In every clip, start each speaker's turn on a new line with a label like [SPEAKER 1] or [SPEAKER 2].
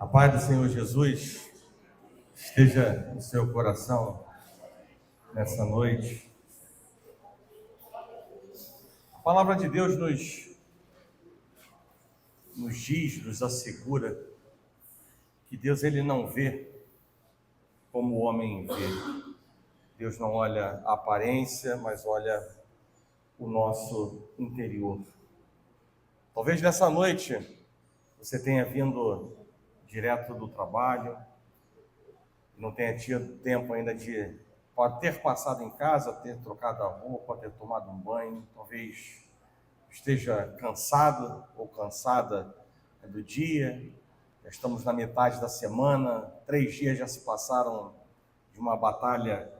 [SPEAKER 1] A paz do Senhor Jesus esteja no seu coração nessa noite. A palavra de Deus nos diz, nos assegura que Deus ele não vê como o homem vê. Deus não olha a aparência, mas olha o nosso interior. Talvez nessa noite você tenha vindo direto do trabalho, não tenha tido tempo ainda de pode ter passado em casa, ter trocado a roupa, ter tomado um banho, talvez esteja cansado ou cansada do dia. Já estamos na metade da semana, 3 dias já se passaram de uma batalha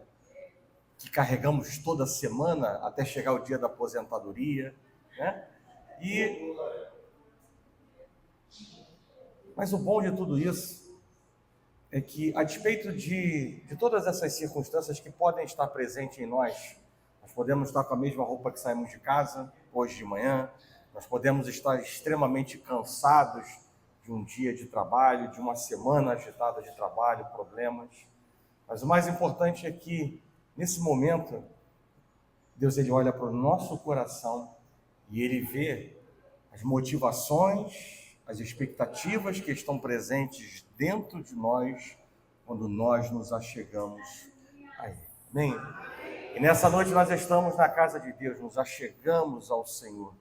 [SPEAKER 1] que carregamos toda semana até chegar o dia da aposentadoria, né? Mas o bom de tudo isso é que, a despeito de todas essas circunstâncias que podem estar presentes em nós podemos estar com a mesma roupa que saímos de casa hoje de manhã, nós podemos estar extremamente cansados de um dia de trabalho, de uma semana agitada de trabalho, problemas, mas o mais importante é que, nesse momento, Deus ele olha para o nosso coração e ele vê as motivações, as expectativas que estão presentes dentro de nós quando nós nos achegamos a Ele. Amém? E nessa noite nós estamos na casa de Deus, nos achegamos ao Senhor.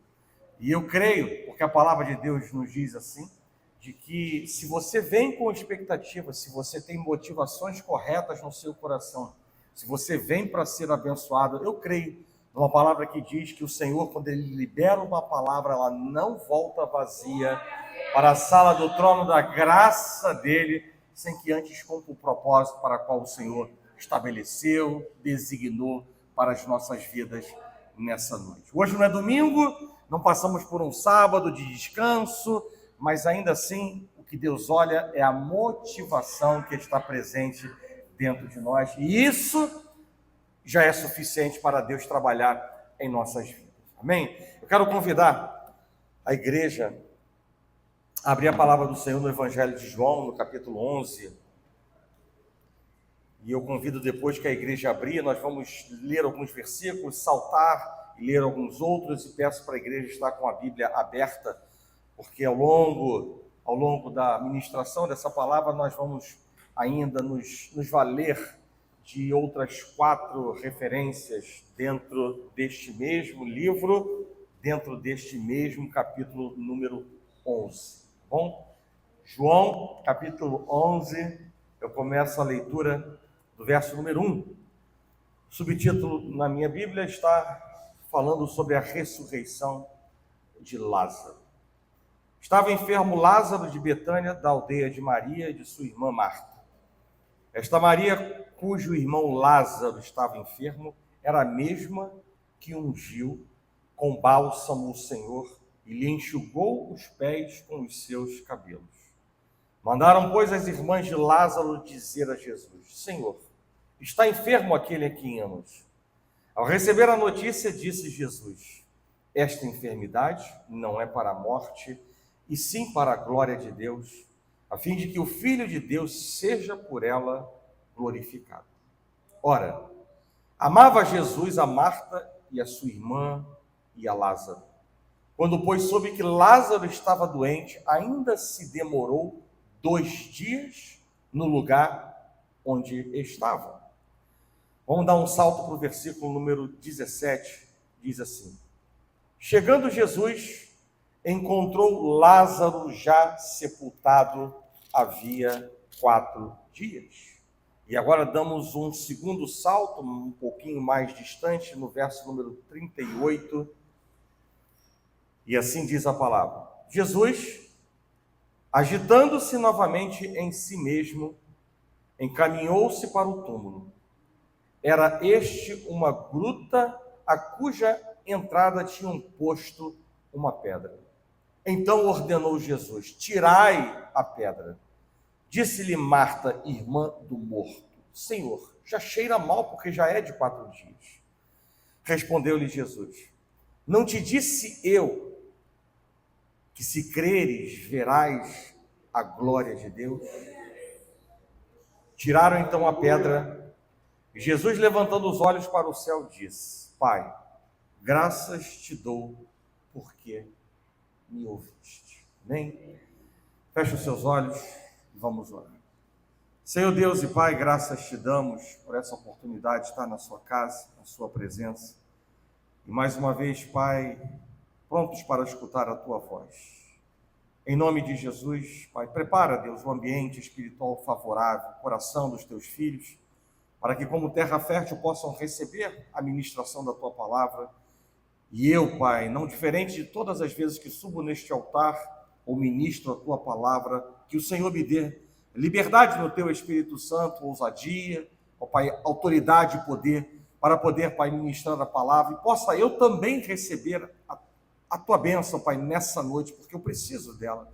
[SPEAKER 1] E eu creio, porque a palavra de Deus nos diz assim, de que se você vem com expectativas, se você tem motivações corretas no seu coração, se você vem para ser abençoado, eu creio numa palavra que diz que o Senhor, quando Ele libera uma palavra, ela não volta vazia para a sala do trono da graça dEle, sem que antes cumpra o propósito para o qual o Senhor estabeleceu, designou para as nossas vidas nessa noite. Hoje não é domingo, não passamos por um sábado de descanso, mas ainda assim, o que Deus olha é a motivação que está presente dentro de nós, e isso já é suficiente para Deus trabalhar em nossas vidas. Amém? Eu quero convidar a igreja a abrir a palavra do Senhor no Evangelho de João, no capítulo 11. E eu convido, depois que a igreja abrir, nós vamos ler alguns versículos, saltar e ler alguns outros, e peço para a igreja estar com a Bíblia aberta, porque ao longo da ministração dessa palavra, nós vamos ainda nos valer de outras 4 referências dentro deste mesmo livro, dentro deste mesmo capítulo número 11. Tá bom? João, capítulo 11, eu começo a leitura do verso número 1. O subtítulo na minha Bíblia está falando sobre a ressurreição de Lázaro. Estava enfermo Lázaro de Betânia, da aldeia de Maria e de sua irmã Marta. Esta Maria, cujo irmão Lázaro estava enfermo, era a mesma que ungiu com bálsamo o Senhor e lhe enxugou os pés com os seus cabelos. Mandaram, pois, as irmãs de Lázaro dizer a Jesus: Senhor, está enfermo aquele a quem amas. Ao receber a notícia, disse Jesus: esta enfermidade não é para a morte, e sim para a glória de Deus, a fim de que o Filho de Deus seja por ela glorificado. Ora, amava Jesus a Marta e a sua irmã e a Lázaro. Quando, pois, soube que Lázaro estava doente, ainda se demorou 2 dias no lugar onde estava. Vamos dar um salto para o versículo número 17, diz assim: chegando Jesus, encontrou Lázaro já sepultado havia 4 dias. E agora damos um segundo salto, um pouquinho mais distante, no verso número 38, e assim diz a palavra: Jesus, agitando-se novamente em si mesmo, encaminhou-se para o túmulo. Era este uma gruta a cuja entrada tinham posto uma pedra. Então ordenou Jesus: tirai a pedra. Disse-lhe Marta, irmã do morto: Senhor, já cheira mal, porque já é de 4 dias. Respondeu-lhe Jesus: não te disse eu que, se creres, verás a glória de Deus. Tiraram então a pedra. Jesus, levantando os olhos para o céu, disse: Pai, graças te dou, porque me ouviste. Amém? Feche os seus olhos e vamos orar. Senhor Deus e Pai, graças te damos por essa oportunidade de estar na sua casa, na sua presença. E mais uma vez, Pai, prontos para escutar a tua voz. Em nome de Jesus, Pai, prepara, Deus, um ambiente espiritual favorável, o coração dos teus filhos, para que, como terra fértil, possam receber a ministração da tua palavra. E eu, Pai, não diferente de todas as vezes que subo neste altar ou ministro a tua palavra, que o Senhor me dê liberdade no teu Espírito Santo, ousadia, ó Pai, autoridade e poder, para poder, Pai, ministrar a palavra, e possa eu também receber a tua bênção, Pai, nessa noite, porque eu preciso dela.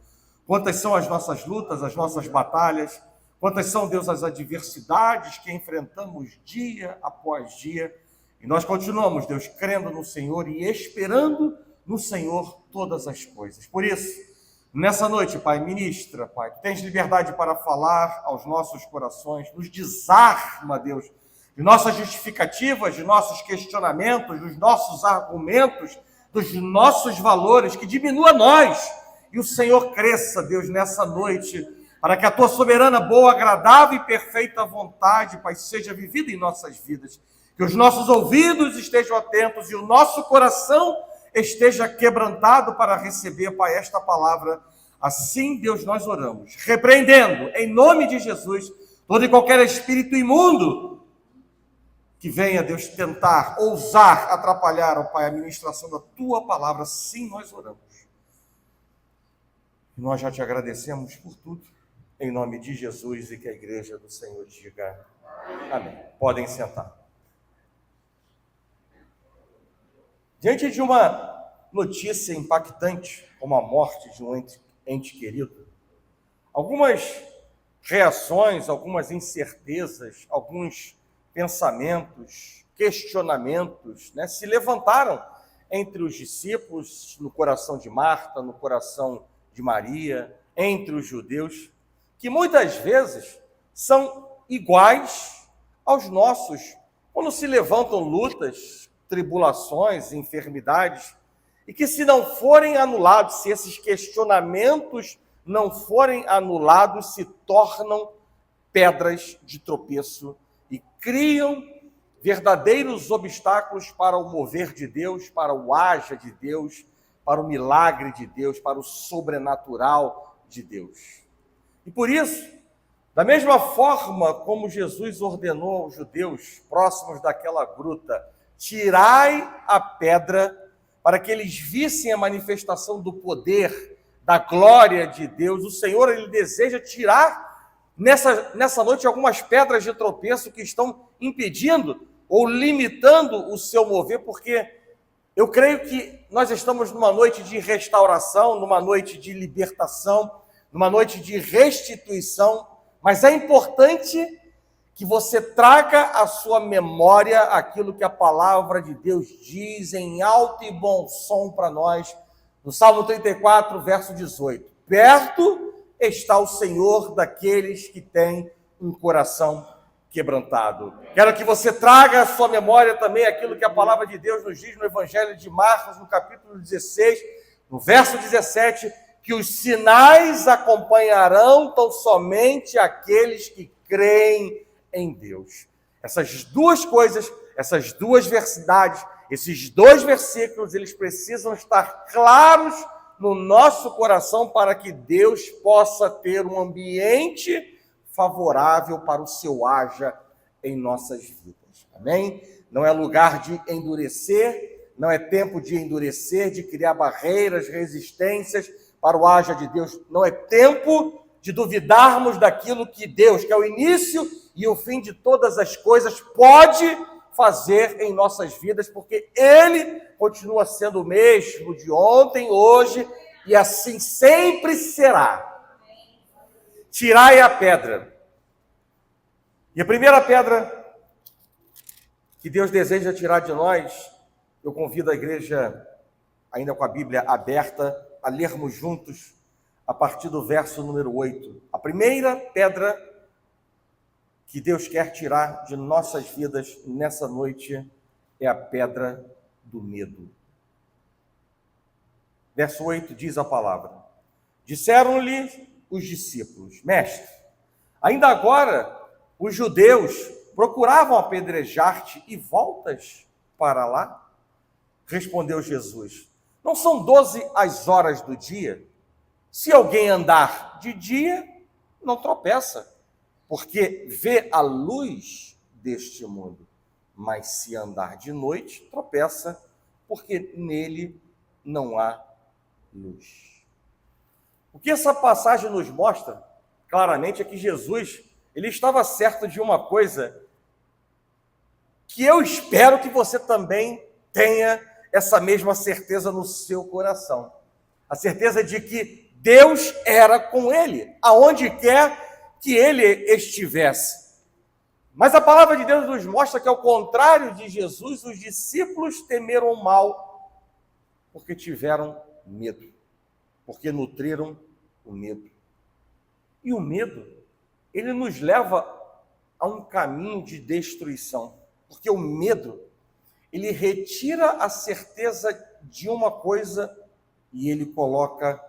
[SPEAKER 1] Quantas são as nossas lutas, as nossas batalhas, quantas são, Deus, as adversidades que enfrentamos dia após dia, e nós continuamos, Deus, crendo no Senhor e esperando no Senhor todas as coisas. Por isso, nessa noite, Pai, ministra, Pai, tens liberdade para falar aos nossos corações, nos desarma, Deus, de nossas justificativas, de nossos questionamentos, dos nossos argumentos, dos nossos valores, que diminua nós, e o Senhor cresça, Deus, nessa noite, para que a tua soberana, boa, agradável e perfeita vontade, Pai, seja vivida em nossas vidas, que os nossos ouvidos estejam atentos e o nosso coração esteja quebrantado para receber, Pai, esta palavra. Assim, Deus, nós oramos, repreendendo, em nome de Jesus, todo e qualquer espírito imundo que venha, Deus, tentar, ousar atrapalhar, ó Pai, a ministração da tua palavra. Sim, nós oramos. E nós já te agradecemos por tudo, em nome de Jesus, e que a igreja do Senhor diga amém. Podem sentar. Diante de uma notícia impactante, como a morte de um ente querido, algumas reações, algumas incertezas, alguns pensamentos, questionamentos, se levantaram entre os discípulos, no coração de Marta, no coração de Maria, entre os judeus, que muitas vezes são iguais aos nossos, quando se levantam lutas, tribulações, enfermidades, e que se não forem anulados, se esses questionamentos não forem anulados, se tornam pedras de tropeço e criam verdadeiros obstáculos para o mover de Deus, para o haja de Deus, para o milagre de Deus, para o sobrenatural de Deus. E por isso, da mesma forma como Jesus ordenou aos judeus próximos daquela gruta, tirai a pedra, para que eles vissem a manifestação do poder, da glória de Deus, o Senhor, Ele deseja tirar nessa noite algumas pedras de tropeço que estão impedindo ou limitando o seu mover, porque eu creio que nós estamos numa noite de restauração, numa noite de libertação, numa noite de restituição, mas é importante que você traga à sua memória aquilo que a palavra de Deus diz em alto e bom som para nós, no Salmo 34, verso 18. Perto está o Senhor daqueles que têm um coração quebrantado. Quero que você traga à sua memória também aquilo que a palavra de Deus nos diz no Evangelho de Marcos, no capítulo 16, no verso 17, que os sinais acompanharão tão somente aqueles que creem em Deus. Essas duas coisas, essas duas verdades, esses dois versículos, eles precisam estar claros no nosso coração para que Deus possa ter um ambiente favorável para o seu haja em nossas vidas. Amém? Não é lugar de endurecer, não é tempo de endurecer, de criar barreiras, resistências para o haja de Deus. Não é tempo de duvidarmos daquilo que Deus, que é o início e o fim de todas as coisas, pode fazer em nossas vidas, porque Ele continua sendo o mesmo de ontem, hoje e assim sempre será. Tirai a pedra. E a primeira pedra que Deus deseja tirar de nós, eu convido a igreja, ainda com a Bíblia aberta, a lermos juntos a partir do verso número 8. A primeira pedra que Deus quer tirar de nossas vidas nessa noite é a pedra do medo. Verso 8 diz a palavra: disseram-lhe os discípulos: mestre, ainda agora os judeus procuravam apedrejar-te e voltas para lá? Respondeu Jesus: não são 12 as horas do dia? Se alguém andar de dia, não tropeça, porque vê a luz deste mundo. Mas se andar de noite, tropeça, porque nele não há luz. O que essa passagem nos mostra, claramente, é que Jesus, ele estava certo de uma coisa que eu espero que você também tenha essa mesma certeza no seu coração. A certeza de que Deus era com ele, aonde quer que ele estivesse. Mas a palavra de Deus nos mostra que, ao contrário de Jesus, os discípulos temeram o mal, porque tiveram medo, porque nutriram o medo. E o medo, ele nos leva a um caminho de destruição, porque o medo, ele retira a certeza de uma coisa e ele coloca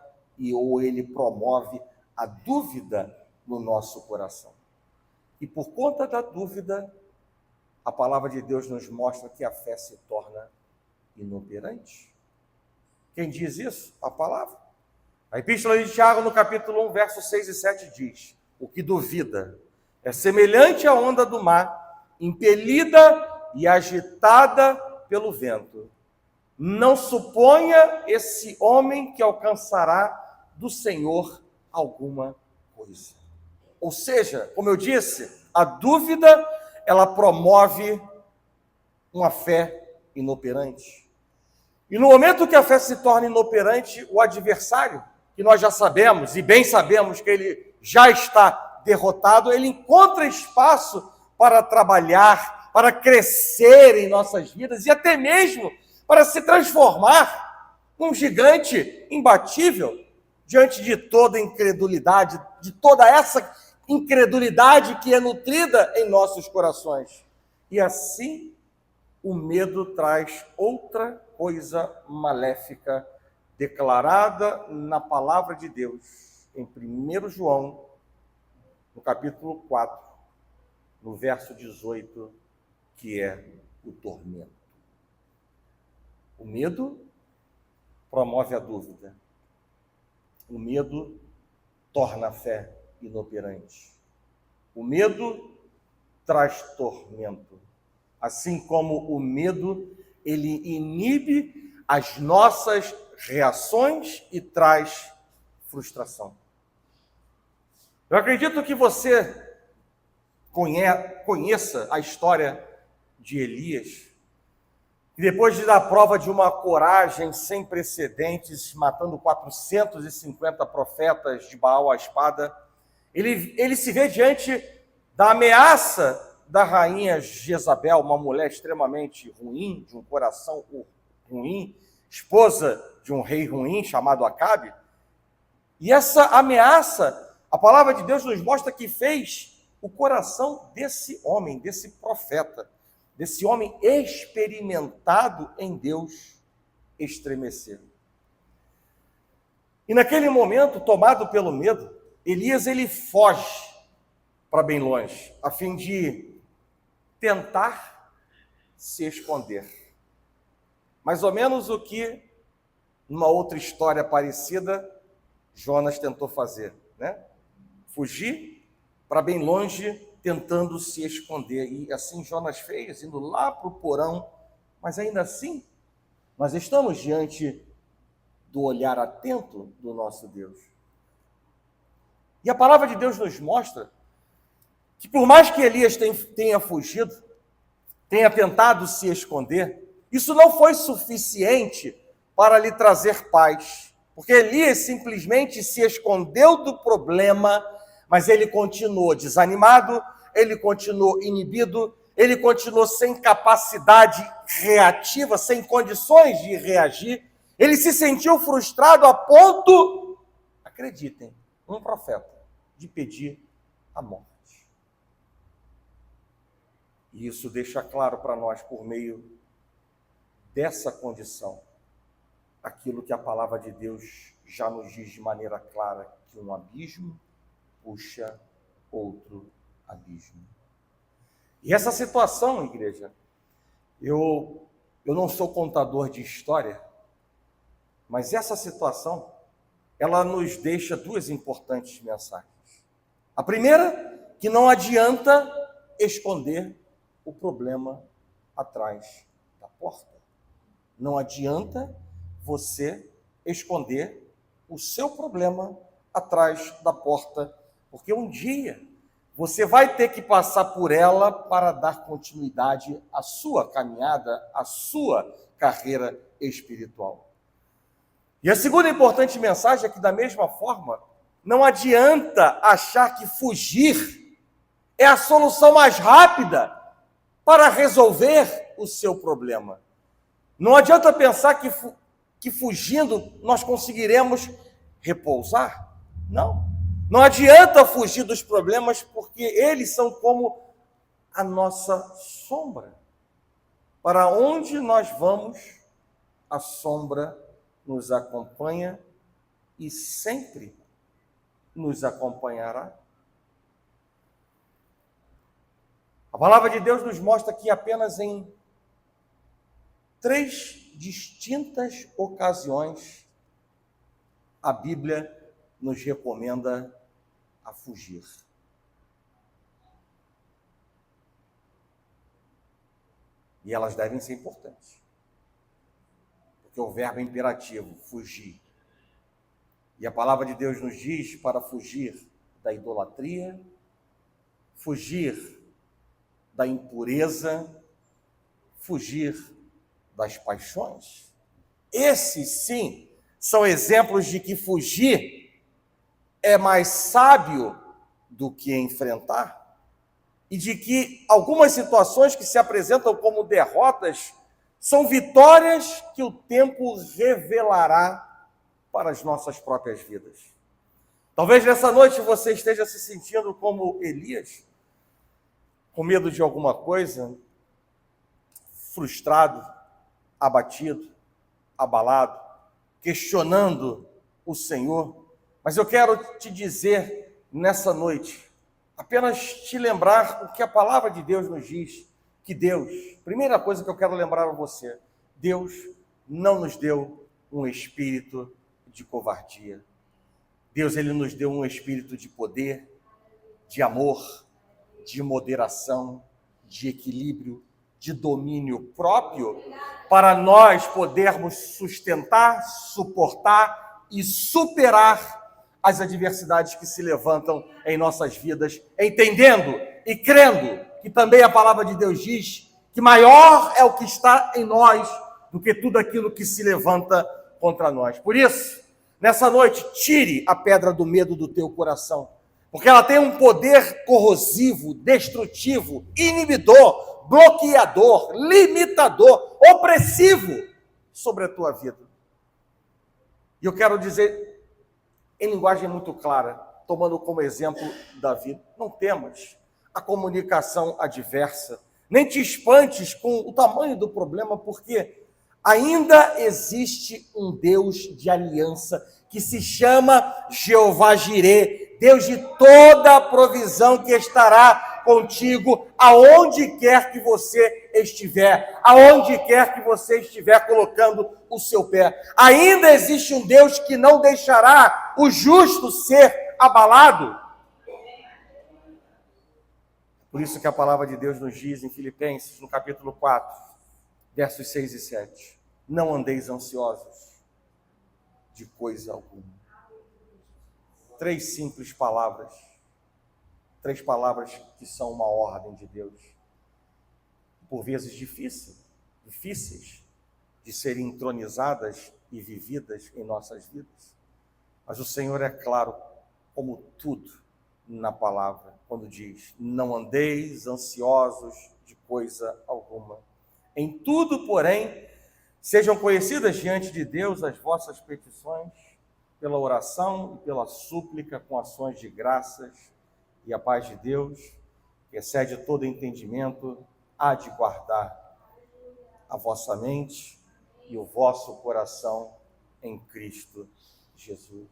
[SPEAKER 1] ou ele promove a dúvida no nosso coração. E por conta da dúvida, a palavra de Deus nos mostra que a fé se torna inoperante. Quem diz isso? A palavra. A Epístola de Tiago, no capítulo 1, versos 6 e 7, diz: o que duvida é semelhante à onda do mar, impelida e agitada pelo vento. Não suponha esse homem que alcançará do Senhor alguma coisa. Ou seja, como eu disse, a dúvida, ela promove uma fé inoperante. E no momento que a fé se torna inoperante, o adversário, que nós já sabemos, e bem sabemos que ele já está derrotado, ele encontra espaço para trabalhar, para crescer em nossas vidas e até mesmo para se transformar num gigante imbatível diante de toda incredulidade, de toda essa incredulidade que é nutrida em nossos corações. E assim, o medo traz outra coisa maléfica declarada na palavra de Deus, em 1 João, no capítulo 4, no verso 18, que é o tormento. O medo promove a dúvida. O medo torna a fé inoperante. O medo traz tormento. Assim como o medo, ele inibe as nossas reações e traz frustração. Eu acredito que você conheça a história de Elias, e depois de dar prova de uma coragem sem precedentes, matando 450 profetas de Baal à espada, ele se vê diante da ameaça da rainha Jezabel, uma mulher extremamente ruim, de um coração ruim, esposa de um rei ruim chamado Acabe. E essa ameaça, a palavra de Deus nos mostra que fez o coração desse homem, desse profeta, desse homem experimentado em Deus, estremecer. E naquele momento, tomado pelo medo, Elias ele foge para bem longe, a fim de tentar se esconder. Mais ou menos o que, numa outra história parecida, Jonas tentou fazer, né? Fugir para bem longe, tentando se esconder. E assim Jonas fez, indo lá para o porão. Mas ainda assim, nós estamos diante do olhar atento do nosso Deus. E a palavra de Deus nos mostra que, por mais que Elias tenha fugido, tenha tentado se esconder, isso não foi suficiente para lhe trazer paz. Porque Elias simplesmente se escondeu do problema, mas ele continuou desanimado, ele continuou inibido, ele continuou sem capacidade reativa, sem condições de reagir. Ele se sentiu frustrado a ponto, acreditem, um profeta, de pedir a morte. E isso deixa claro para nós, por meio dessa condição, aquilo que a palavra de Deus já nos diz de maneira clara, que um abismo puxa outro abismo. E essa situação, igreja, eu não sou contador de história, mas essa situação, ela nos deixa duas importantes mensagens. A primeira, que não adianta esconder o problema atrás da porta. Não adianta você esconder o seu problema atrás da porta, porque um dia você vai ter que passar por ela para dar continuidade à sua caminhada, à sua carreira espiritual. E a segunda importante mensagem é que, da mesma forma, não adianta achar que fugir é a solução mais rápida para resolver o seu problema. Não adianta pensar que fugindo nós conseguiremos repousar. Não. Não adianta fugir dos problemas, porque eles são como a nossa sombra. Para onde nós vamos, a sombra nos acompanha e sempre nos acompanhará. A palavra de Deus nos mostra que apenas em 3 distintas ocasiões a Bíblia nos recomenda a fugir. E elas devem ser importantes. Porque o verbo é imperativo, fugir. E a palavra de Deus nos diz para fugir da idolatria, fugir da impureza, fugir das paixões. Esses, sim, são exemplos de que fugir é mais sábio do que enfrentar, e de que algumas situações que se apresentam como derrotas são vitórias que o tempo revelará para as nossas próprias vidas. Talvez nessa noite você esteja se sentindo como Elias, com medo de alguma coisa, frustrado, abatido, abalado, questionando o Senhor. Mas eu quero te dizer nessa noite, apenas te lembrar o que a palavra de Deus nos diz, que Deus, primeira coisa que eu quero lembrar a você, Deus não nos deu um espírito de covardia. Deus, ele nos deu um espírito de poder, de amor, de moderação, de equilíbrio, de domínio próprio, para nós podermos sustentar, suportar e superar as adversidades que se levantam em nossas vidas, entendendo e crendo que também a palavra de Deus diz que maior é o que está em nós do que tudo aquilo que se levanta contra nós. Por isso, nessa noite, tire a pedra do medo do teu coração, porque ela tem um poder corrosivo, destrutivo, inibidor, bloqueador, limitador, opressivo sobre a tua vida. E eu quero dizer em linguagem muito clara, tomando como exemplo Davi, não temas a comunicação adversa, nem te espantes com o tamanho do problema, porque ainda existe um Deus de aliança que se chama Jeová Jirê, Deus de toda a provisão, que estará contigo aonde quer que você estiver, aonde quer que você estiver colocando o seu pé. Ainda existe um Deus que não deixará o justo ser abalado. Por isso que a palavra de Deus nos diz em Filipenses, no capítulo 4, versos 6 e 7, não andeis ansiosos de coisa alguma. 3 simples palavras, 3 palavras que são uma ordem de Deus, por vezes difíceis de serem entronizadas e vividas em nossas vidas. Mas o Senhor é claro, como tudo na palavra, quando diz, não andeis ansiosos de coisa alguma. Em tudo, porém, sejam conhecidas diante de Deus as vossas petições pela oração e pela súplica com ações de graças, e a paz de Deus, que excede todo entendimento, há de guardar a vossa mente e o vosso coração em Cristo Jesus.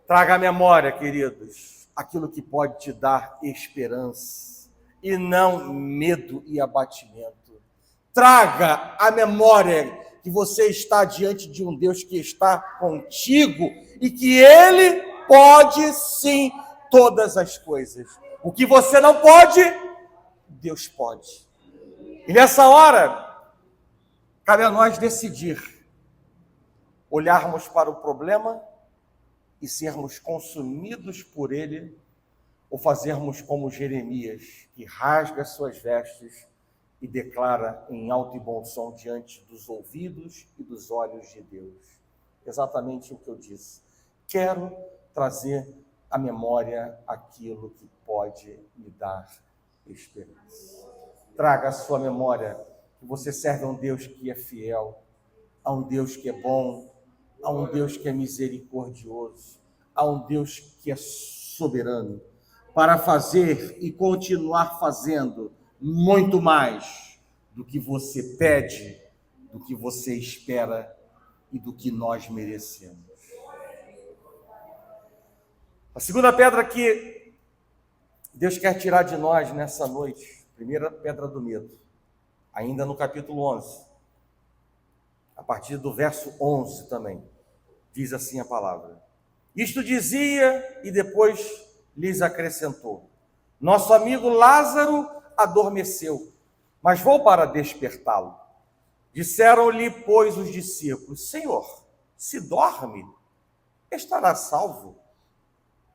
[SPEAKER 1] Traga à memória, queridos, aquilo que pode te dar esperança e não medo e abatimento. Traga à memória que você está diante de um Deus que está contigo e que Ele pode sim todas as coisas. O que você não pode, Deus pode. E nessa hora, cabe a nós decidir, olharmos para o problema e sermos consumidos por ele, ou fazermos como Jeremias, que rasga suas vestes e declara em alto e bom som diante dos ouvidos e dos olhos de Deus. Exatamente o que eu disse. Quero trazer à memória aquilo que pode me dar esperança. Traga à sua memória que você serve a um Deus que é fiel, a um Deus que é bom, a um Deus que é misericordioso, a um Deus que é soberano, para fazer e continuar fazendo muito mais do que você pede, do que você espera e do que nós merecemos. A segunda pedra que Deus quer tirar de nós nessa noite, primeira pedra do medo, ainda no capítulo 11, a partir do verso 11 também, diz assim a palavra: isto dizia e depois lhes acrescentou: nosso amigo Lázaro adormeceu, mas vou para despertá-lo. Disseram-lhe, pois, os discípulos: Senhor, se dorme, estará salvo.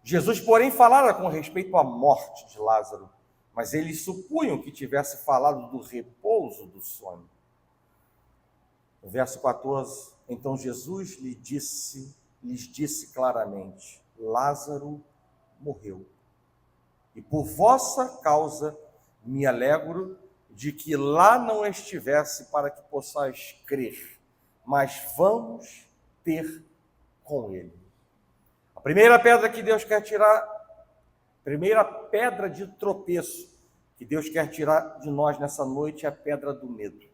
[SPEAKER 1] Jesus, porém, falara com respeito à morte de Lázaro, mas eles supunham que tivesse falado do repouso do sono. No verso 14, então Jesus lhes disse claramente: Lázaro morreu, e por vossa causa me alegro de que lá não estivesse, para que possais crer, mas vamos ter com ele. A primeira pedra que Deus quer tirar, primeira pedra de tropeço que Deus quer tirar de nós nessa noite é a pedra do medo.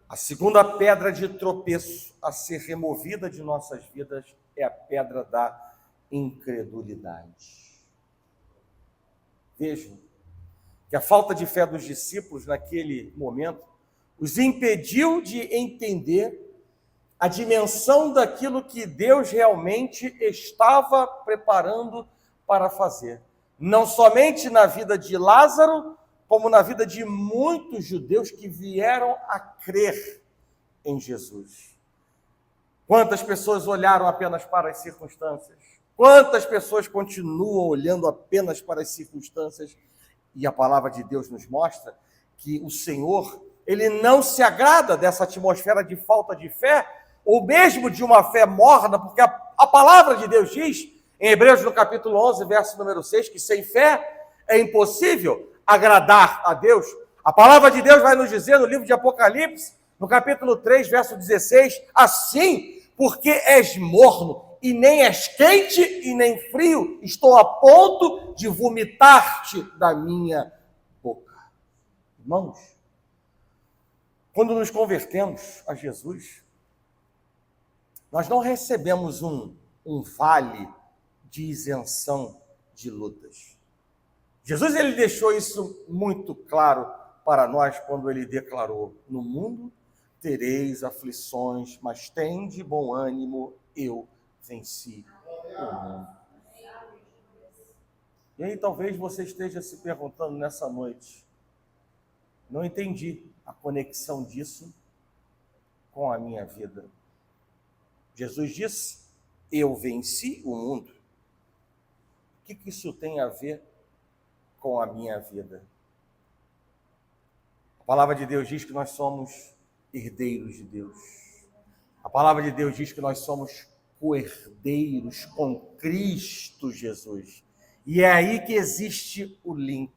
[SPEAKER 1] A segunda pedra de tropeço a ser removida de nossas vidas é a pedra da incredulidade. Vejam que a falta de fé dos discípulos naquele momento os impediu de entender a dimensão daquilo que Deus realmente estava preparando para fazer. Não somente na vida de Lázaro, como na vida de muitos judeus que vieram a crer em Jesus. Quantas pessoas olharam apenas para as circunstâncias? Quantas pessoas continuam olhando apenas para as circunstâncias? E a palavra de Deus nos mostra que o Senhor, Ele não se agrada dessa atmosfera de falta de fé, ou mesmo de uma fé morna, porque a palavra de Deus diz, em Hebreus no capítulo 11, verso número 6, que sem fé é impossível agradar a Deus. A palavra de Deus vai nos dizer no livro de Apocalipse, no capítulo 3, verso 16, assim, porque és morno, e nem és quente e nem frio, estou a ponto de vomitar-te da minha boca. Irmãos, quando nos convertemos a Jesus, nós não recebemos um vale de isenção de lutas. Jesus, ele deixou isso muito claro para nós quando ele declarou: no mundo tereis aflições, mas tende bom ânimo, eu venci o mundo. E aí talvez você esteja se perguntando nessa noite: não entendi a conexão disso com a minha vida. Jesus disse: eu venci o mundo. O que isso tem a ver com a minha vida? A palavra de Deus diz que nós somos herdeiros de Deus. A palavra de Deus diz que nós somos co-herdeiros com Cristo Jesus. E é aí que existe o link,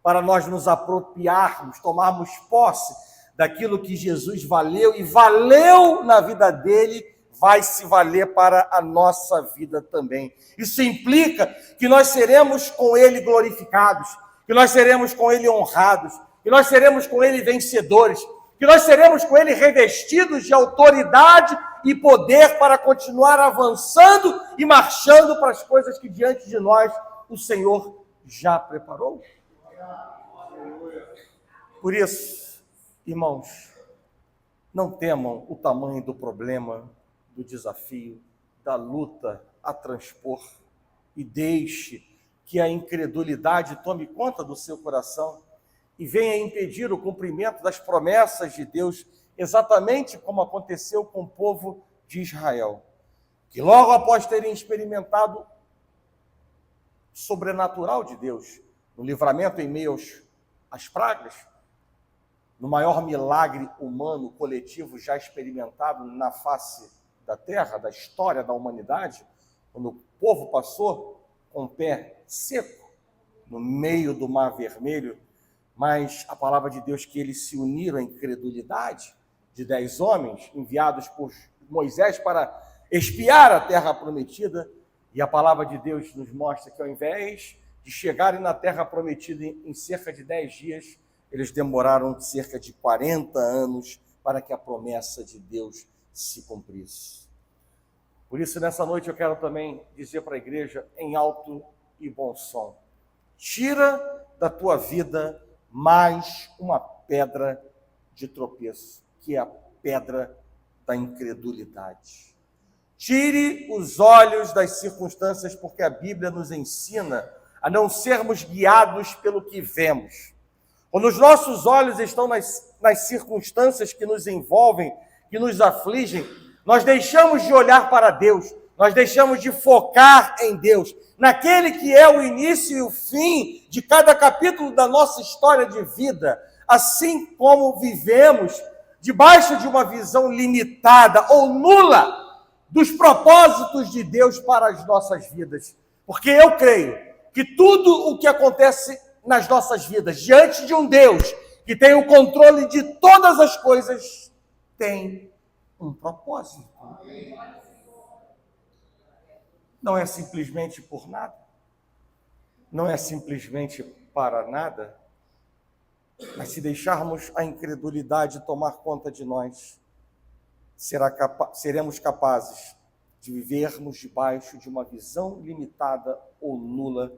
[SPEAKER 1] para nós nos apropriarmos, tomarmos posse daquilo que Jesus valeu, e valeu na vida dele, vai se valer para a nossa vida também. Isso implica que nós seremos com Ele glorificados, que nós seremos com Ele honrados, que nós seremos com Ele vencedores, que nós seremos com Ele revestidos de autoridade e poder para continuar avançando e marchando para as coisas que diante de nós o Senhor já preparou. Por isso, irmãos, não temam o tamanho do problema, do desafio, da luta a transpor e deixe que a incredulidade tome conta do seu coração e venha impedir o cumprimento das promessas de Deus, exatamente como aconteceu com o povo de Israel, que logo após terem experimentado o sobrenatural de Deus, no livramento em meio às pragas, no maior milagre humano coletivo já experimentado na face da terra, da história da humanidade, quando o povo passou com o pé seco no meio do Mar Vermelho, mas a palavra de Deus que eles se uniram à incredulidade de 10 homens enviados por Moisés para espiar a terra prometida, e a palavra de Deus nos mostra que ao invés de chegarem na terra prometida em cerca de 10 dias, eles demoraram cerca de 40 anos para que a promessa de Deus se cumprisse. Por isso, nessa noite, eu quero também dizer para a igreja, em alto e bom som, tira da tua vida mais uma pedra de tropeço, que é a pedra da incredulidade. Tire os olhos das circunstâncias, porque a Bíblia nos ensina a não sermos guiados pelo que vemos. Quando os nossos olhos estão nas circunstâncias que nos envolvem, que nos afligem, nós deixamos de olhar para Deus, nós deixamos de focar em Deus, naquele que é o início e o fim de cada capítulo da nossa história de vida, assim como vivemos debaixo de uma visão limitada ou nula dos propósitos de Deus para as nossas vidas. Porque eu creio que tudo o que acontece nas nossas vidas, diante de um Deus que tem o controle de todas as coisas, tem um propósito. Não é simplesmente por nada, não é simplesmente para nada, mas se deixarmos a incredulidade tomar conta de nós, seremos capazes de vivermos debaixo de uma visão limitada ou nula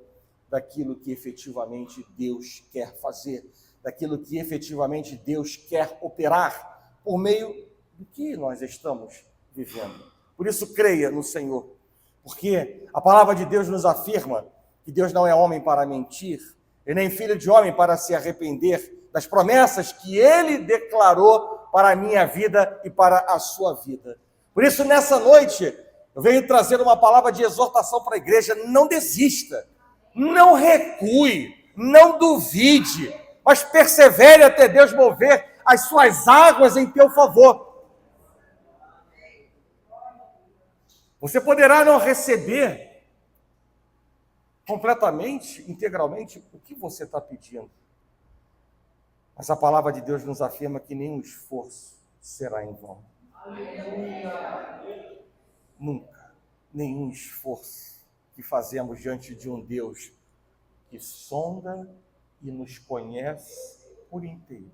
[SPEAKER 1] daquilo que efetivamente Deus quer fazer, daquilo que efetivamente Deus quer operar por meio do que nós estamos vivendo. Por isso, creia no Senhor, porque a palavra de Deus nos afirma que Deus não é homem para mentir, e nem filho de homem para se arrepender das promessas que Ele declarou para a minha vida e para a sua vida. Por isso, nessa noite, eu venho trazer uma palavra de exortação para a igreja: não desista, não recue, não duvide, mas persevere até Deus mover as suas águas em teu favor. Você poderá não receber completamente, integralmente, o que você está pedindo, mas a palavra de Deus nos afirma que nenhum esforço será em vão. Nunca, nenhum esforço que fazemos diante de um Deus que sonda e nos conhece por inteiro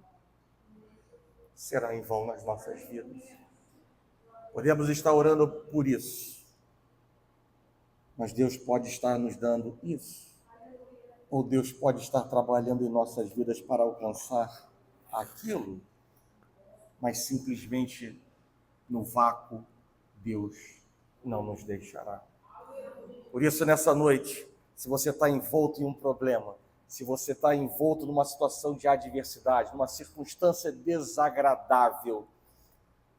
[SPEAKER 1] será em vão nas nossas vidas. Podemos estar orando por isso, mas Deus pode estar nos dando isso, ou Deus pode estar trabalhando em nossas vidas para alcançar aquilo, mas simplesmente no vácuo Deus não nos deixará. Por isso, nessa noite, se você está envolto em um problema, se você está envolto numa situação de adversidade, numa circunstância desagradável,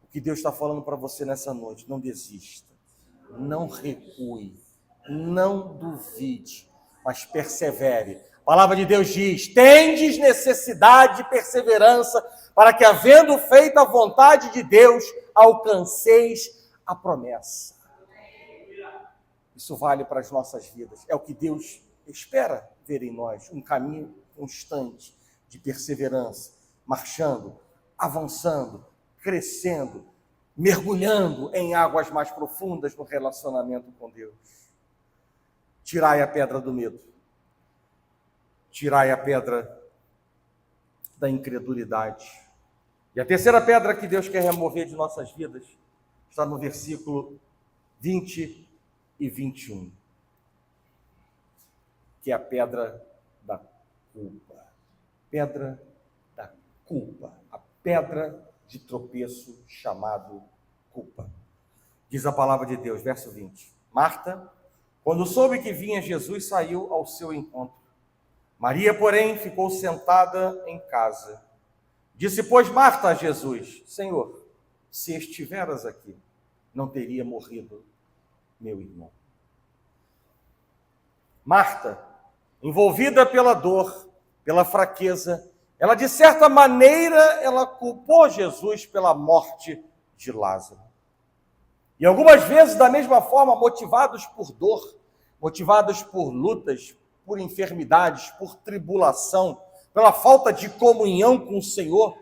[SPEAKER 1] o que Deus está falando para você nessa noite: não desista, não recue, não duvide, mas persevere. A palavra de Deus diz: tendes necessidade de perseverança, para que, havendo feito a vontade de Deus, alcanceis a promessa. Isso vale para as nossas vidas. É o que Deus espera ver em nós, um caminho constante de perseverança, marchando, avançando, crescendo, mergulhando em águas mais profundas no relacionamento com Deus. Tirai a pedra do medo. Tirai a pedra da incredulidade. E a terceira pedra que Deus quer remover de nossas vidas está no versículo 20 e 21, que é a pedra da culpa. Pedra da culpa. A pedra de tropeço chamado culpa. Diz a palavra de Deus, verso 20. Marta, quando soube que vinha Jesus, saiu ao seu encontro. Maria, porém, ficou sentada em casa. Disse, pois, Marta a Jesus, Senhor, se estiveras aqui, não teria morrido meu irmão. Marta, envolvida pela dor, pela fraqueza, ela, de certa maneira, ela culpou Jesus pela morte de Lázaro. E algumas vezes, da mesma forma, motivados por dor, motivados por lutas, por enfermidades, por tribulação, pela falta de comunhão com o Senhor,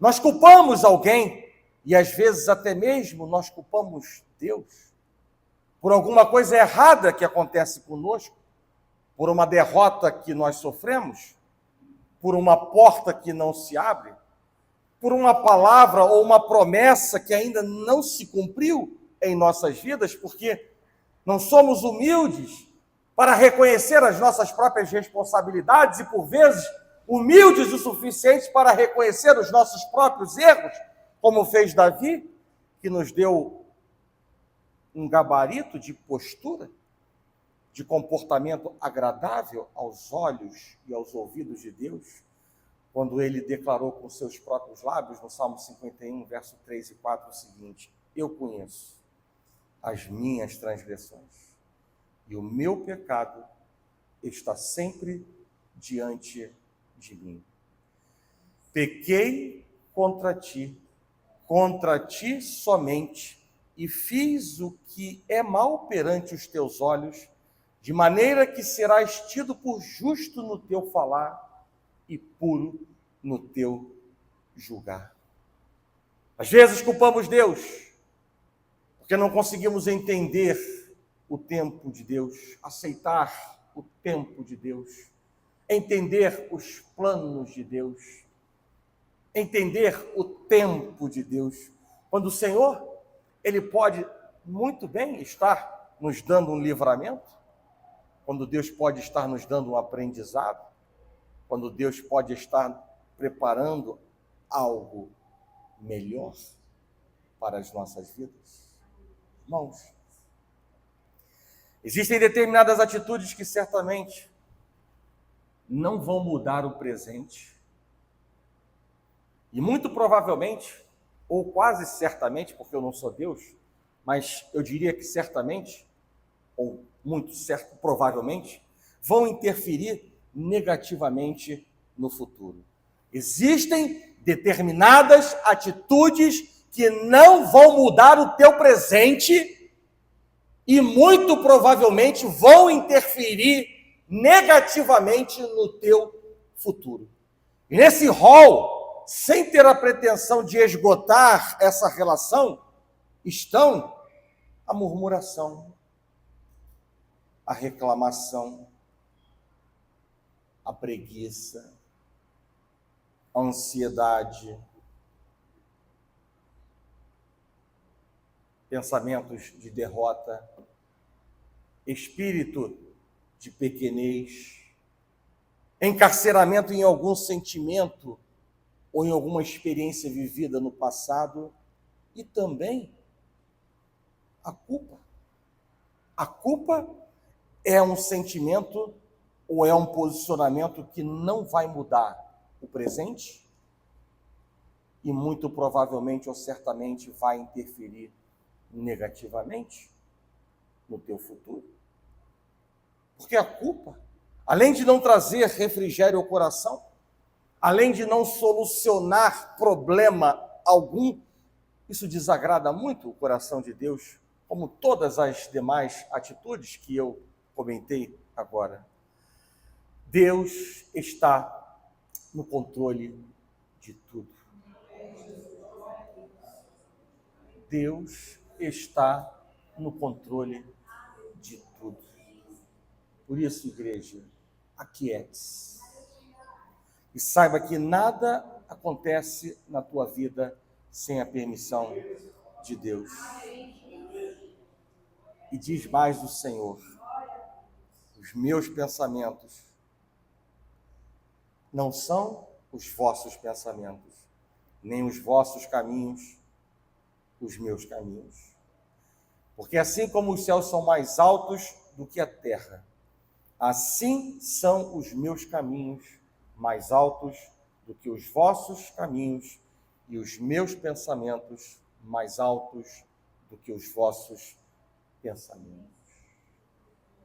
[SPEAKER 1] nós culpamos alguém e às vezes até mesmo nós culpamos Deus por alguma coisa errada que acontece conosco, por uma derrota que nós sofremos, por uma porta que não se abre, por uma palavra ou uma promessa que ainda não se cumpriu em nossas vidas, porque não somos humildes para reconhecer as nossas próprias responsabilidades e, por vezes, humildes o suficiente para reconhecer os nossos próprios erros, como fez Davi, que nos deu um gabarito de postura, de comportamento agradável aos olhos e aos ouvidos de Deus, quando ele declarou com seus próprios lábios, no Salmo 51, verso 3 e 4, o seguinte: eu conheço as minhas transgressões, e o meu pecado está sempre diante de mim. Pequei contra ti somente, e fiz o que é mal perante os teus olhos, de maneira que serás tido por justo no teu falar e puro no teu julgar. Às vezes culpamos Deus, porque não conseguimos entender o tempo de Deus, aceitar o tempo de Deus, entender os planos de Deus, entender o tempo de Deus. Quando o Senhor, Ele pode muito bem estar nos dando um livramento, quando Deus pode estar nos dando um aprendizado, quando Deus pode estar preparando algo melhor para as nossas vidas. Irmãos, existem determinadas atitudes que certamente não vão mudar o presente e muito provavelmente, ou quase certamente, porque eu não sou Deus, mas eu diria que certamente, ou muito certo, provavelmente, vão interferir negativamente no futuro. Existem determinadas atitudes que não vão mudar o teu presente e muito provavelmente vão interferir negativamente no teu futuro. E nesse rol, sem ter a pretensão de esgotar essa relação, estão a murmuração, a reclamação, a preguiça, a ansiedade, pensamentos de derrota, espírito de pequenez, encarceramento em algum sentimento ou em alguma experiência vivida no passado e também a culpa. A culpa é um sentimento ou é um posicionamento que não vai mudar o presente e muito provavelmente ou certamente vai interferir negativamente no teu futuro. Porque a culpa, além de não trazer refrigério ao coração, além de não solucionar problema algum, isso desagrada muito o coração de Deus, como todas as demais atitudes que eu comentei agora. Deus está no controle de tudo. Deus está no controle de tudo. Por isso, igreja, aquiete-se. E saiba que nada acontece na tua vida sem a permissão de Deus. E diz mais o Senhor: os meus pensamentos não são os vossos pensamentos, nem os vossos caminhos, os meus caminhos. Porque assim como os céus são mais altos do que a terra, assim são os meus caminhos mais altos do que os vossos caminhos, e os meus pensamentos mais altos do que os vossos pensamentos.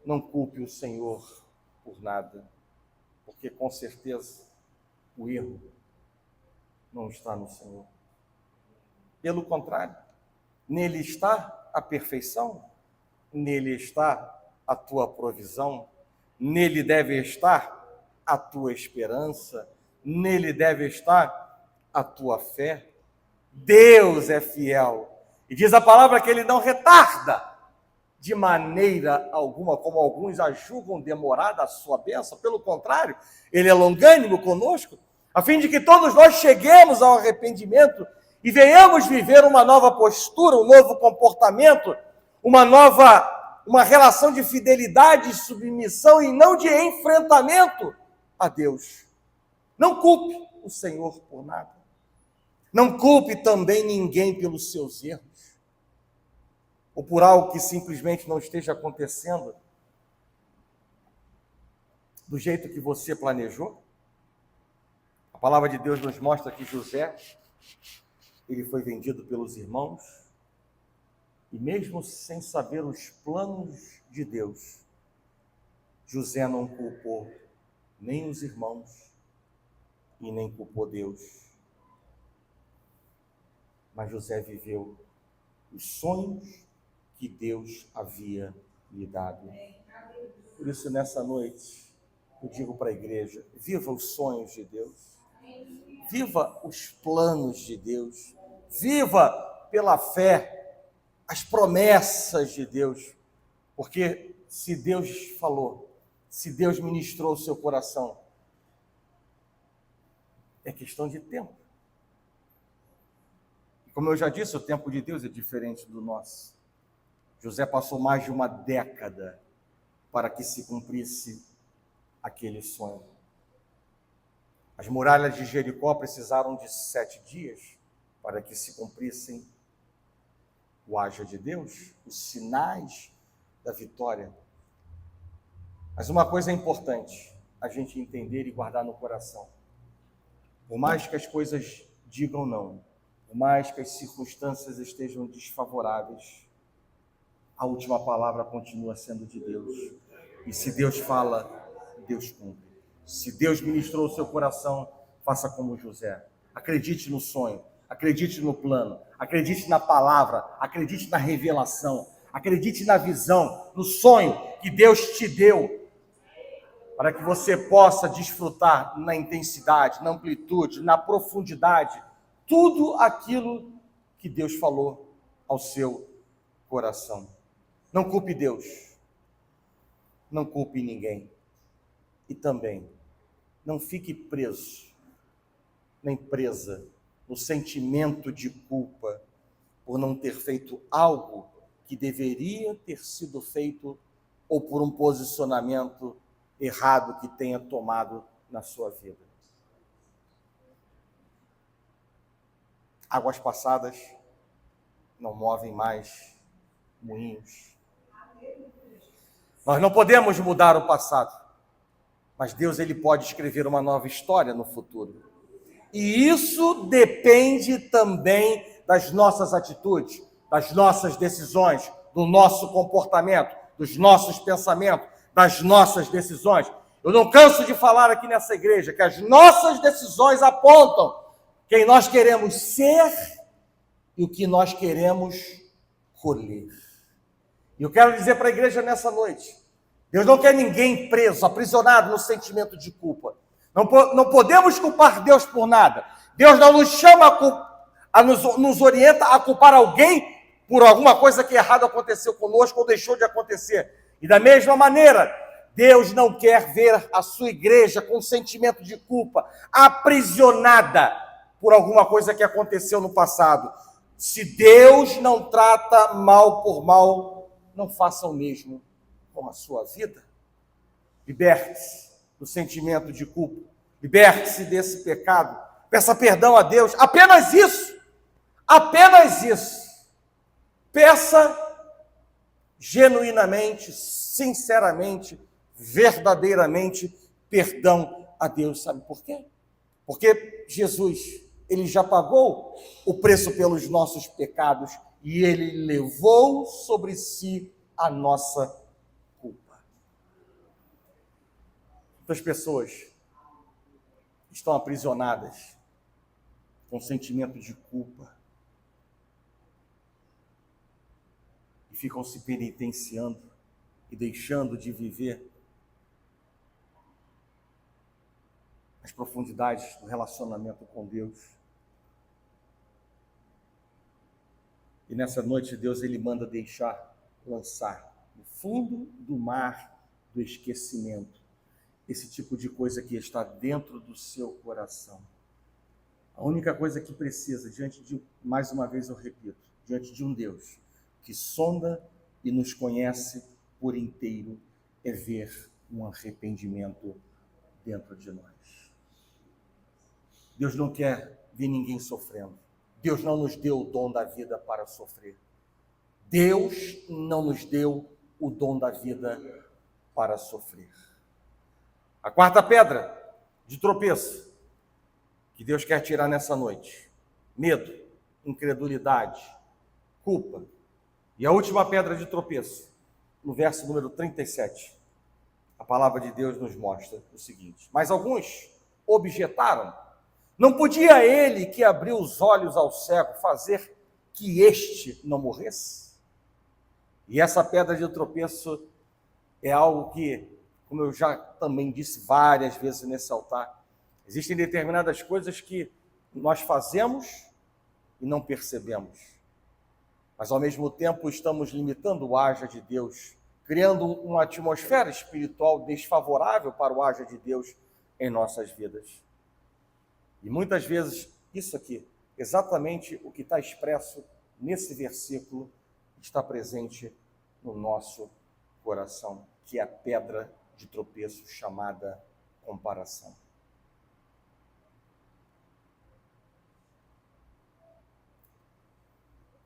[SPEAKER 1] Não culpe o Senhor por nada, porque com certeza o erro não está no Senhor. Pelo contrário, nele está a perfeição, nele está a tua provisão, nele deve estar a tua esperança, nele deve estar a tua fé. Deus é fiel. E diz a palavra que ele não retarda de maneira alguma, como alguns a julgam demorada a sua bênção. Pelo contrário, ele é longânimo conosco, a fim de que todos nós cheguemos ao arrependimento e venhamos viver uma nova postura, um novo comportamento, uma relação de fidelidade e submissão e não de enfrentamento a Deus. Não culpe o Senhor por nada. Não culpe também ninguém pelos seus erros, ou por algo que simplesmente não esteja acontecendo do jeito que você planejou. A palavra de Deus nos mostra que José, ele foi vendido pelos irmãos, e mesmo sem saber os planos de Deus, José não culpou nem os irmãos e nem culpou Deus. Mas José viveu os sonhos que Deus havia lhe dado. Por isso, nessa noite, eu digo para a igreja: viva os sonhos de Deus, viva os planos de Deus, viva pela fé as promessas de Deus, porque se Deus falou, se Deus ministrou o seu coração, é questão de tempo. E como eu já disse, o tempo de Deus é diferente do nosso. José passou mais de uma década para que se cumprisse aquele sonho. As muralhas de Jericó precisaram de 7 dias para que se cumprissem o haja de Deus, os sinais da vitória. Mas uma coisa é importante a gente entender e guardar no coração. Por mais que as coisas digam não, por mais que as circunstâncias estejam desfavoráveis, a última palavra continua sendo de Deus. E se Deus fala, Deus cumpre. Se Deus ministrou o seu coração, faça como José. Acredite no sonho, acredite no plano, acredite na palavra, acredite na revelação, acredite na visão, no sonho que Deus te deu, para que você possa desfrutar na intensidade, na amplitude, na profundidade, tudo aquilo que Deus falou ao seu coração. Não culpe Deus, não culpe ninguém, e também não fique preso, nem presa no sentimento de culpa por não ter feito algo que deveria ter sido feito ou por um posicionamento errado que tenha tomado na sua vida. Águas passadas não movem mais moinhos. Nós não podemos mudar o passado, mas Deus, ele pode escrever uma nova história no futuro. E isso depende também das nossas atitudes, das nossas decisões, do nosso comportamento, dos nossos pensamentos, das nossas decisões. Eu não canso de falar aqui nessa igreja que as nossas decisões apontam quem nós queremos ser e o que nós queremos colher. E eu quero dizer para a igreja nessa noite: Deus não quer ninguém preso, aprisionado no sentimento de culpa. Não podemos culpar Deus por nada. Deus não nos chama nos orienta a culpar alguém por alguma coisa que errado aconteceu conosco ou deixou de acontecer. E da mesma maneira, Deus não quer ver a sua igreja com sentimento de culpa, aprisionada por alguma coisa que aconteceu no passado. Se Deus não trata mal por mal, não faça o mesmo com a sua vida. Liberte-se do sentimento de culpa, liberte-se desse pecado, peça perdão a Deus, apenas isso, apenas isso. Peça genuinamente, sinceramente, verdadeiramente perdão a Deus. Sabe por quê? Porque Jesus, ele já pagou o preço pelos nossos pecados e ele levou sobre si a nossa culpa. Muitas pessoas estão aprisionadas com sentimento de culpa e ficam se penitenciando e deixando de viver as profundidades do relacionamento com Deus. E nessa noite Deus ele manda lançar no fundo do mar do esquecimento esse tipo de coisa que está dentro do seu coração. A única coisa que precisa mais uma vez eu repito, diante de um Deus que sonda e nos conhece por inteiro, é ver um arrependimento dentro de nós. Deus não quer ver ninguém sofrendo. Deus não nos deu o dom da vida para sofrer. Deus não nos deu o dom da vida para sofrer. A quarta pedra de tropeço que Deus quer tirar nessa noite: medo, incredulidade, culpa. E a última pedra de tropeço, no verso número 37, a palavra de Deus nos mostra o seguinte: mas alguns objetaram: não podia ele que abriu os olhos ao cego fazer que este não morresse? E essa pedra de tropeço é algo que, como eu já também disse várias vezes nesse altar, existem determinadas coisas que nós fazemos e não percebemos, mas ao mesmo tempo estamos limitando o haja de Deus, criando uma atmosfera espiritual desfavorável para o haja de Deus em nossas vidas. E muitas vezes isso aqui, exatamente o que está expresso nesse versículo, está presente no nosso coração, que é a pedra de tropeço chamada comparação.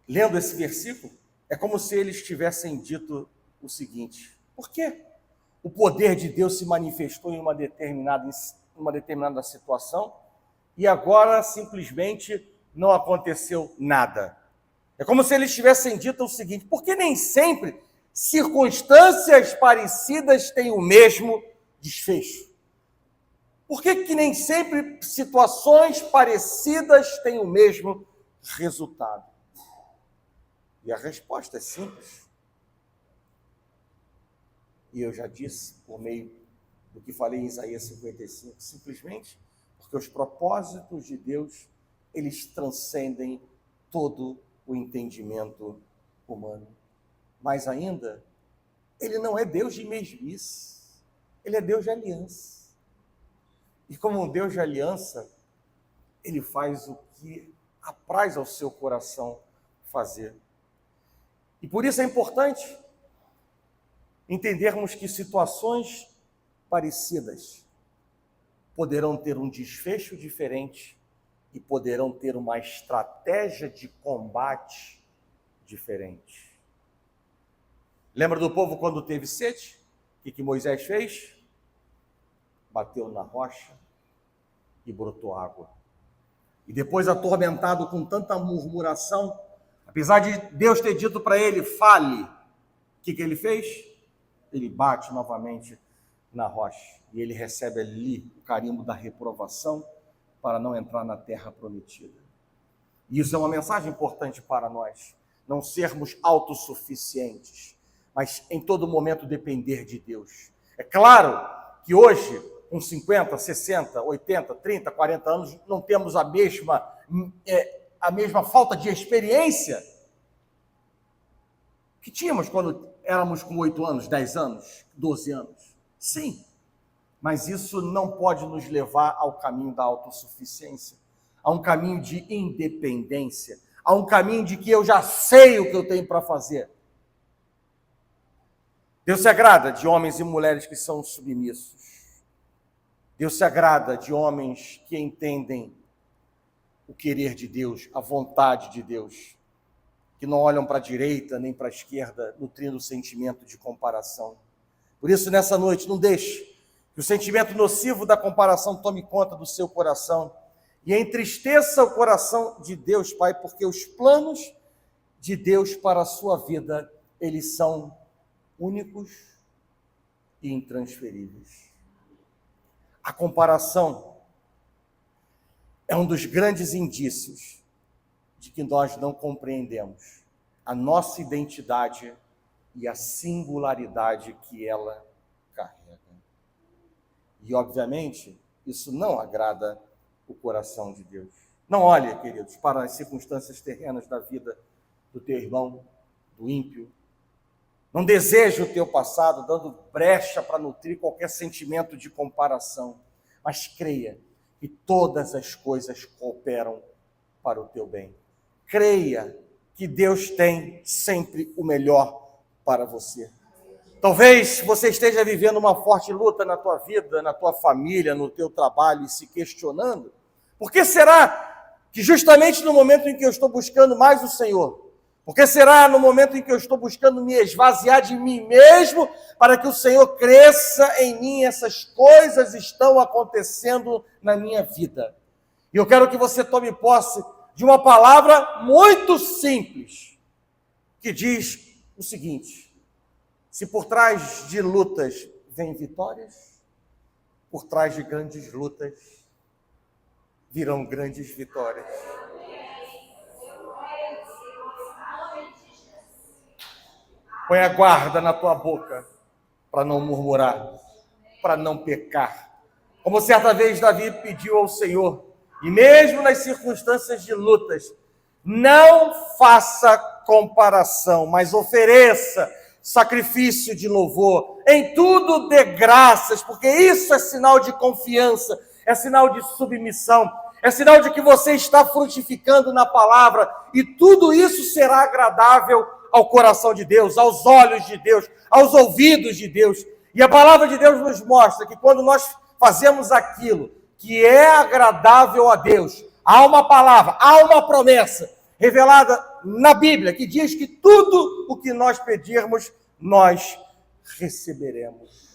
[SPEAKER 1] Lendo esse versículo, é como se eles tivessem dito o seguinte: por que o poder de Deus se manifestou em uma determinada situação e agora simplesmente não aconteceu nada? É como se eles tivessem dito o seguinte: porque nem sempre circunstâncias parecidas têm o mesmo desfecho? Por que nem sempre situações parecidas têm o mesmo resultado? E a resposta é simples. E eu já disse, por meio do que falei em Isaías 55, simplesmente porque os propósitos de Deus, eles transcendem todo o entendimento humano. Mais ainda, ele não é Deus de mesmice, ele é Deus de aliança. E como um Deus de aliança, ele faz o que apraz ao seu coração fazer. E por isso é importante entendermos que situações parecidas poderão ter um desfecho diferente e poderão ter uma estratégia de combate diferente. Lembra do povo quando teve sede? O que Moisés fez? Bateu na rocha e brotou água. E depois, atormentado com tanta murmuração, apesar de Deus ter dito para ele, fale, o que ele fez? Ele bate novamente na rocha e ele recebe ali o carimbo da reprovação para não entrar na terra prometida. E isso é uma mensagem importante para nós, não sermos autossuficientes, mas em todo momento depender de Deus. É claro que hoje, com 50, 60, 80, 30, 40 anos, não temos a mesma falta de experiência que tínhamos quando éramos com 8 anos, 10 anos, 12 anos. Sim, mas isso não pode nos levar ao caminho da autossuficiência, a um caminho de independência, a um caminho de que eu já sei o que eu tenho para fazer. Deus se agrada de homens e mulheres que são submissos. Deus se agrada de homens que entendem o querer de Deus, a vontade de Deus, que não olham para a direita nem para a esquerda, nutrindo o sentimento de comparação. Por isso, nessa noite, não deixe que o sentimento nocivo da comparação tome conta do seu coração e entristeça o coração de Deus, Pai, porque os planos de Deus para a sua vida, eles são únicos e intransferíveis. A comparação é um dos grandes indícios de que nós não compreendemos a nossa identidade e a singularidade que ela carrega. E, obviamente, isso não agrada o coração de Deus. Não olhe, queridos, para as circunstâncias terrenas da vida do teu irmão, do ímpio. Não deseje o teu passado, dando brecha para nutrir qualquer sentimento de comparação. Mas creia que todas as coisas cooperam para o teu bem. Creia que Deus tem sempre o melhor para você. Talvez você esteja vivendo uma forte luta na tua vida, na tua família, no teu trabalho e se questionando: por que será que justamente no momento em que eu estou buscando mais o Senhor, por que será no momento em que eu estou buscando me esvaziar de mim mesmo para que o Senhor cresça em mim, essas coisas estão acontecendo na minha vida? E eu quero que você tome posse de uma palavra muito simples, que diz o seguinte: se por trás de lutas vem vitórias, por trás de grandes lutas virão grandes vitórias. Põe a guarda na tua boca para não murmurar, para não pecar. Como certa vez Davi pediu ao Senhor, e mesmo nas circunstâncias de lutas, não faça comparação, mas ofereça sacrifício de louvor. Em tudo dê graças, porque isso é sinal de confiança, é sinal de submissão, é sinal de que você está frutificando na palavra, e tudo isso será agradável ao coração de Deus, aos olhos de Deus, aos ouvidos de Deus. E a palavra de Deus nos mostra que quando nós fazemos aquilo que é agradável a Deus, há uma palavra, há uma promessa revelada na Bíblia que diz que tudo o que nós pedirmos, nós receberemos.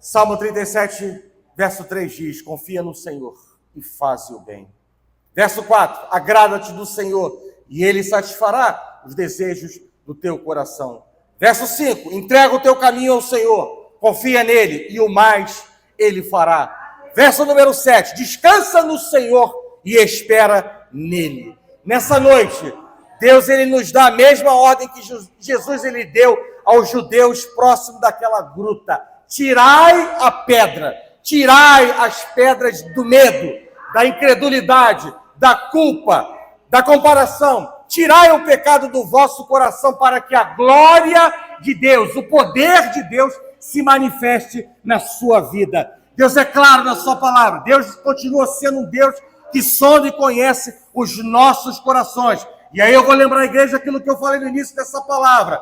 [SPEAKER 1] Salmo 37, verso 3 diz: confia no Senhor e faze o bem. Verso 4, agrada-te do Senhor e Ele satisfará os desejos do teu coração. Verso 5, entrega o teu caminho ao Senhor, confia nele e o mais Ele fará. Verso número 7, descansa no Senhor e espera nele. Nessa noite, Deus ele nos dá a mesma ordem que Jesus ele deu aos judeus próximo daquela gruta: tirai a pedra, tirai as pedras do medo, da incredulidade, da culpa, da comparação. Tirai o pecado do vosso coração para que a glória de Deus, o poder de Deus se manifeste na sua vida. Deus é claro na sua palavra. Deus continua sendo um Deus que sonda e conhece os nossos corações. E aí eu vou lembrar a igreja aquilo que eu falei no início dessa palavra: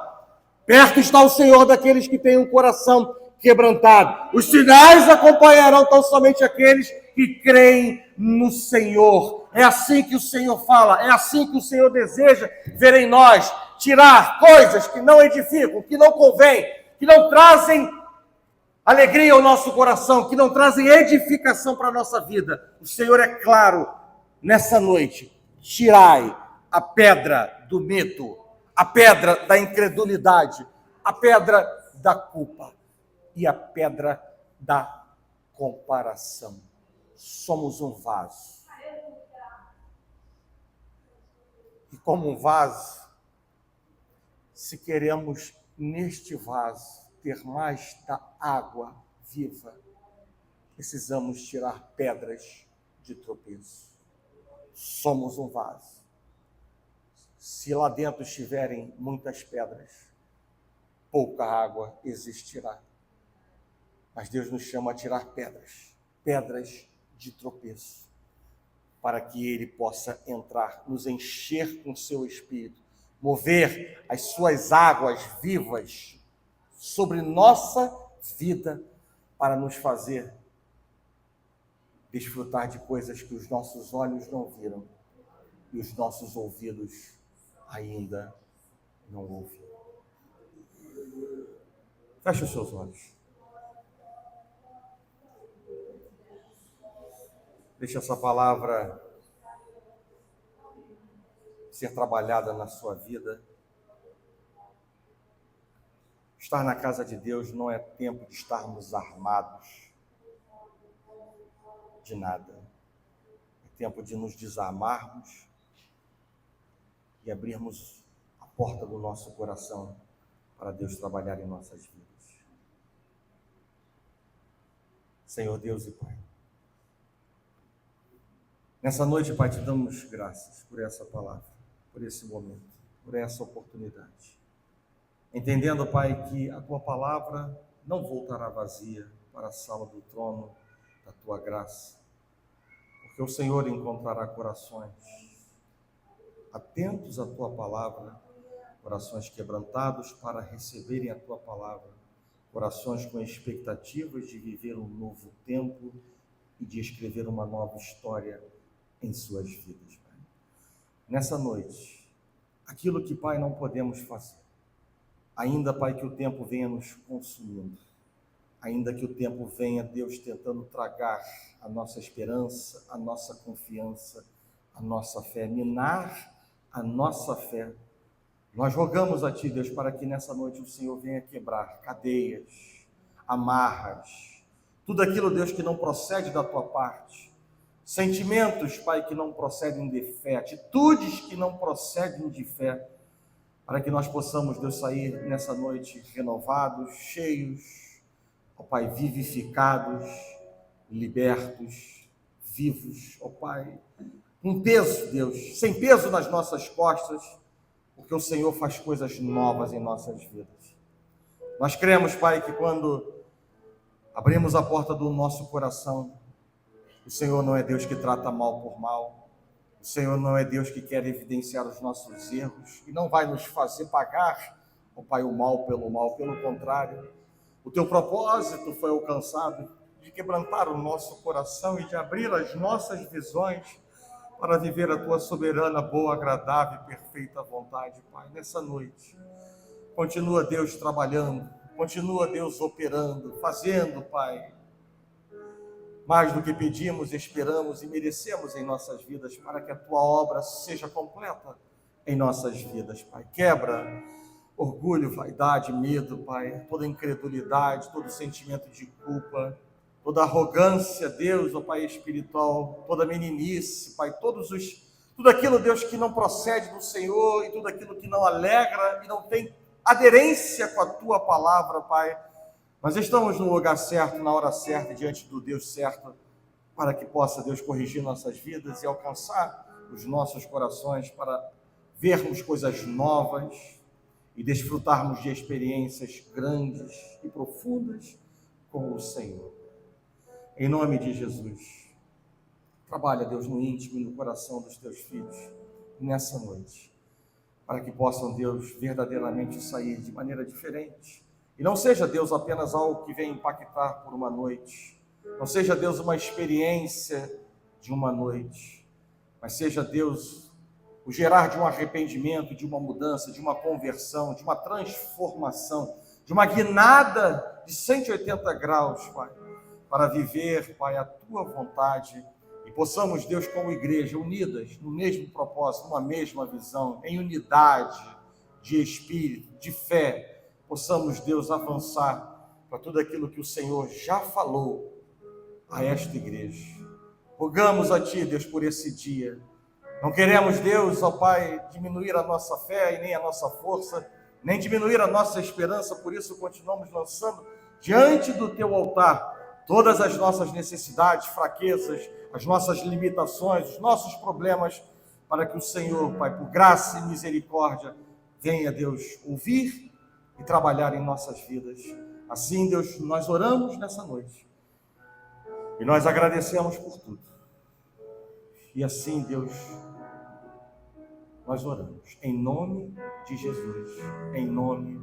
[SPEAKER 1] perto está o Senhor daqueles que têm um coração quebrantado. Os sinais acompanharão tão somente aqueles que creem no Senhor. É assim que o Senhor fala, é assim que o Senhor deseja ver em nós. Tirar coisas que não edificam, que não convêm, que não trazem alegria ao nosso coração, que não trazem edificação para a nossa vida. O Senhor é claro nessa noite: tirai a pedra do medo, a pedra da incredulidade, a pedra da culpa e a pedra da comparação. Somos um vaso. E como um vaso, se queremos neste vaso ter mais da água viva, precisamos tirar pedras de tropeço. Somos um vaso. Se lá dentro estiverem muitas pedras, pouca água existirá. Mas Deus nos chama a tirar pedras, pedras de tropeço, para que Ele possa entrar, nos encher com seu Espírito, mover as suas águas vivas sobre nossa vida, para nos fazer desfrutar de coisas que os nossos olhos não viram e os nossos ouvidos ainda não ouviram. Feche os seus olhos. Deixe essa palavra ser trabalhada na sua vida. Estar na casa de Deus não é tempo de estarmos armados de nada. É tempo de nos desarmarmos e abrirmos a porta do nosso coração para Deus trabalhar em nossas vidas. Senhor Deus e Pai, nessa noite, Pai, te damos graças por essa palavra, por esse momento, por essa oportunidade. Entendendo, Pai, que a Tua palavra não voltará vazia para a sala do trono da Tua graça, porque o Senhor encontrará corações atentos à Tua palavra, corações quebrantados para receberem a Tua palavra, corações com expectativas de viver um novo tempo e de escrever uma nova história em suas vidas, Pai. Nessa noite, aquilo que, Pai, não podemos fazer, ainda, Pai, que o tempo venha nos consumindo, ainda que o tempo venha, Deus, tentando tragar a nossa esperança, a nossa confiança, a nossa fé, minar a nossa fé, nós rogamos a Ti, Deus, para que nessa noite o Senhor venha quebrar cadeias, amarras, tudo aquilo, Deus, que não procede da Tua parte, sentimentos, Pai, que não procedem de fé, atitudes que não procedem de fé, para que nós possamos, Deus, sair nessa noite renovados, cheios, ó Pai, vivificados, libertos, vivos, ó Pai, com peso, Deus, sem peso nas nossas costas, porque o Senhor faz coisas novas em nossas vidas. Nós cremos, Pai, que quando abrimos a porta do nosso coração, o Senhor não é Deus que trata mal por mal, o Senhor não é Deus que quer evidenciar os nossos erros e não vai nos fazer pagar, ó Pai, o mal, pelo contrário. O Teu propósito foi alcançado de quebrantar o nosso coração e de abrir as nossas visões para viver a Tua soberana, boa, agradável e perfeita vontade, Pai. Nessa noite, continua, Deus, trabalhando, continua, Deus, operando, fazendo, Pai, mais do que pedimos, esperamos e merecemos em nossas vidas, para que a Tua obra seja completa em nossas vidas, Pai. Quebra orgulho, vaidade, medo, Pai, toda incredulidade, todo sentimento de culpa, toda arrogância, Deus, ó Pai espiritual, toda meninice, Pai, tudo aquilo, Deus, que não procede do Senhor e tudo aquilo que não alegra e não tem aderência com a Tua palavra, Pai. Nós estamos no lugar certo, na hora certa, diante do Deus certo, para que possa, Deus, corrigir nossas vidas e alcançar os nossos corações para vermos coisas novas e desfrutarmos de experiências grandes e profundas com o Senhor. Em nome de Jesus, trabalha, Deus, no íntimo e no coração dos Teus filhos nessa noite, para que possam, Deus, verdadeiramente sair de maneira diferente. E não seja, Deus, apenas algo que venha impactar por uma noite, não seja, Deus, uma experiência de uma noite, mas seja, Deus, o gerar de um arrependimento, de uma mudança, de uma conversão, de uma transformação, de uma guinada de 180 graus, Pai, para viver, Pai, a Tua vontade e possamos, Deus, como igreja, unidas no mesmo propósito, numa mesma visão, em unidade de espírito, de fé, possamos, Deus, avançar para tudo aquilo que o Senhor já falou a esta igreja. Rogamos a Ti, Deus, por esse dia. Não queremos, Deus, ó Pai, diminuir a nossa fé e nem a nossa força, nem diminuir a nossa esperança, por isso continuamos lançando diante do Teu altar todas as nossas necessidades, fraquezas, as nossas limitações, os nossos problemas, para que o Senhor, Pai, por graça e misericórdia, venha, Deus, ouvir e trabalhar em nossas vidas. Assim, Deus, nós oramos nessa noite e nós agradecemos por tudo. E assim, Deus, nós oramos em nome de Jesus, em nome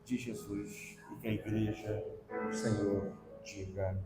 [SPEAKER 1] de Jesus, e que a igreja do Senhor diga